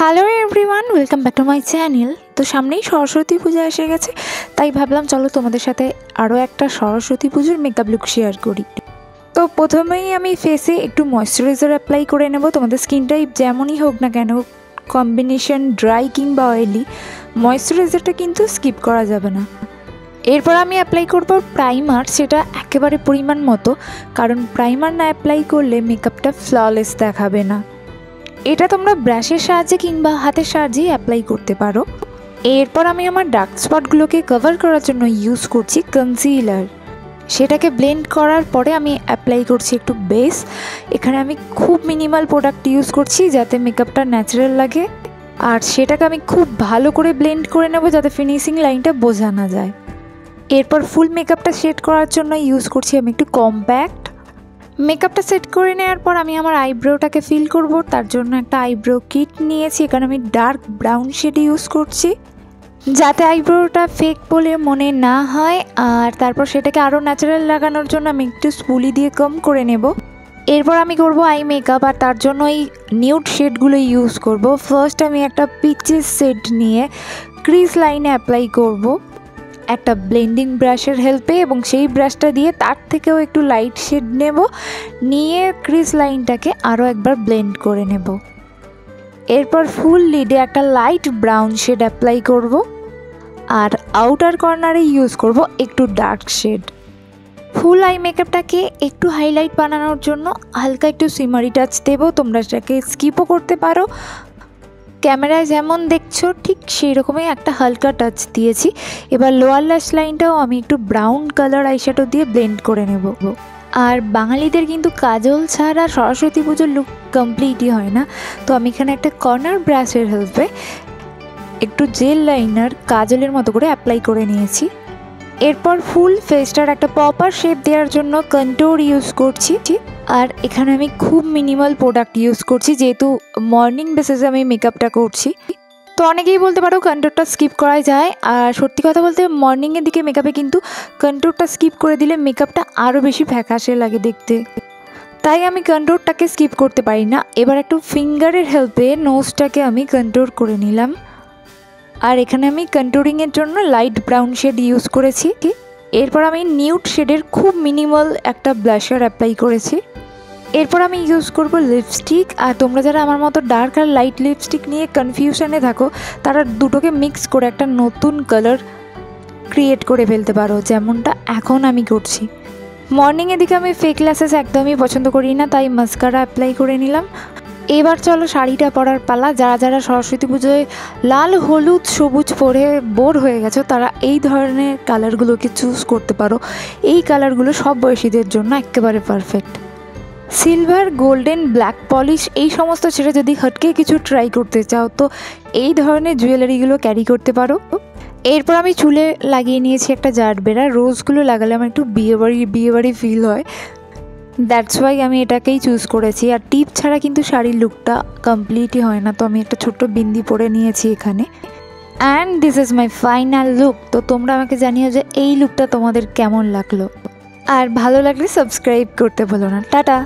Hello everyone, welcome back to my channel. তো সামনেই সরস্বতী পূজা এসে গেছে, তাই ভাবলাম চলো তোমাদের সাথে আরও একটা সরস্বতী পুজোর মেকআপ লুক শেয়ার করি। তো প্রথমেই আমি ফেসে একটু ময়শ্চারাইজার অ্যাপ্লাই করে নেব। তোমাদের স্কিন টাইপ যেমনই হোক না কেন, কম্বিনেশন ড্রাই কিংবা অয়েলি, ময়শ্চারাইজারটা কিন্তু স্কিপ করা যাবে না। এরপর আমি অ্যাপ্লাই করব প্রাইমার, সেটা একেবারে পরিমাণ মতো, কারণ প্রাইমার না অ্যাপ্লাই করলে মেকআপটা ফ্ললেস দেখাবে না। এটা তোমরা ব্রাশের সাহায্যে কিংবা হাতের সাহায্যেই অ্যাপ্লাই করতে পারো। এরপর আমি আমার ডার্ক স্পটগুলোকে কভার করার জন্য ইউজ করছি কনসিলার। সেটাকে ব্লেন্ড করার পরে আমি অ্যাপ্লাই করছি একটু বেস। এখানে আমি খুব মিনিমাল প্রোডাক্ট ইউজ করছি যাতে মেকআপটা ন্যাচারাল লাগে, আর সেটাকে আমি খুব ভালো করে ব্লেন্ড করে নেব যাতে ফিনিশিং লাইনটা বোঝা না যায়। এরপর ফুল মেকআপটা সেট করার জন্য ইউজ করছি আমি একটু কম্প্যাক্ট। মেকআপটা সেট করে নেওয়ার পর আমি আমার আইব্রোটাকে ফিল করব, তার জন্য একটা আইব্রো কিট নিয়েছি। এখানে আমি ডার্ক ব্রাউন শেড ইউজ করছি যাতে আইব্রোটা ফেক বলে মনে না হয়। আর তারপর সেটাকে আরও ন্যাচারাল লাগানোর জন্য আমি একটু স্পুলি দিয়ে কম করে নেব। এরপর আমি করব আই মেকআপ, আর তার জন্য এই নিউড শেডগুলো ইউজ করব। ফার্স্ট আমি একটা পিচেস শেড নিয়ে ক্রিজ লাইনে অ্যাপ্লাই করব একটা ব্লেন্ডিং ব্রাশের হেল্পে, এবং সেই ব্রাশটা দিয়ে তার থেকেও একটু লাইট শেড নেব, নিয়ে ক্রিজ লাইনটাকে আরও একবার ব্লেন্ড করে নেব। এরপর ফুল লিডে একটা লাইট ব্রাউন শেড অ্যাপ্লাই করব, আর আউটার কর্নারে ইউজ করব একটু ডার্ক শেড। ফুল আই মেকআপটাকে একটু হাইলাইট বানানোর জন্য হালকা একটু সিমারি টাচ দেবো, তোমরা সেটাকে স্কিপও করতে পারো। ক্যামেরায় যেমন দেখছো ঠিক সেই রকমই একটা হালকা টাচ দিয়েছি। এবার লোয়ার ল্যাশ লাইনটাও আমি একটু ব্রাউন কালার আইশ্যাডো দিয়ে ব্লেন্ড করে নেব। আর বাঙালিদের কিন্তু কাজল ছাড়া সরস্বতী পুজোর লুক কমপ্লিটই হয় না, তো আমি এখানে একটা কর্নার ব্রাশের হেল্পে একটু জেল লাইনার কাজলের মতো করে অ্যাপ্লাই করে নিয়েছি। এরপর ফুল ফেসটার একটা প্রপার শেপ দেওয়ার জন্য কন্ট্যুর ইউজ করছি, আর এখানে আমি খুব মিনিমাল প্রোডাক্ট ইউজ করছি যেহেতু মর্নিং বেসিসে আমি মেকআপটা করছি। তো অনেকেই বলতে পারো কন্ট্যুরটা স্কিপ করাই যায়, আর সত্যি কথা বলতে মর্নিংয়ের দিকে মেকআপে কিন্তু কন্ট্যুরটা স্কিপ করে দিলে মেকআপটা আরও বেশি ফ্যাকাশে লাগে দেখতে, তাই আমি কন্ট্যুরটাকে স্কিপ করতে পারি না। এবার একটু ফিঙ্গারের হেল্পে নোজটাকে আমি কন্ট্যুর করে নিলাম, আর এখানে আমি কন্ট্যুরিংয়ের জন্য লাইট ব্রাউন শেড ইউজ করেছি। এরপর আমি নিউড শেডের খুব মিনিমাল একটা ব্লাশার অ্যাপ্লাই করেছি। এরপর আমি ইউজ করব লিপস্টিক, আর তোমরা যারা আমার মতো ডার্ক আর লাইট লিপস্টিক নিয়ে কনফিউশনে থাকো তারা দুটোকে মিক্স করে একটা নতুন কালার ক্রিয়েট করে ফেলতে পারো, যেমনটা এখন আমি করছি। মর্নিংয়ের দিকে আমি ফেক ল্যাশেস একদমই পছন্দ করি না, তাই মাস্কারা অ্যাপ্লাই করে নিলাম। এবার চলো শাড়িটা পরার পালা। যারা যারা সরস্বতী পুজোয় লাল হলুদ সবুজ পরে বোর হয়ে গেছো তারা এই ধরনের কালারগুলোকে চুজ করতে পারো। এই কালারগুলো সব বয়সীদের জন্য একেবারে perfect. Silver, golden, black polish এই সমস্ত ছেড়ে যদি হটকে কিছু ট্রাই করতে চাও তো এই ধরনের জুয়েলারিগুলো ক্যারি করতে পারো। এরপর আমি চুলে লাগিয়ে নিয়েছি একটা জারবেরা। রোজগুলো লাগালে আমার একটু বিয়েবাড়ি ফিল হয়, দ্যাটস ওয়াই আমি এটাকেই চুজ করেছি। আর টিপ ছাড়া কিন্তু শাড়ির লুকটা কমপ্লিটই হয় না, তো আমি একটা ছোট্ট বিন্দি পরে নিয়েছি এখানে। And this is my final look. তো তোমরা আমাকে জানিও যে এই লুকটা তোমাদের কেমন লাগলো, আর ভালো লাগলে সাবস্ক্রাইব করতে ভুলো না। টাটা।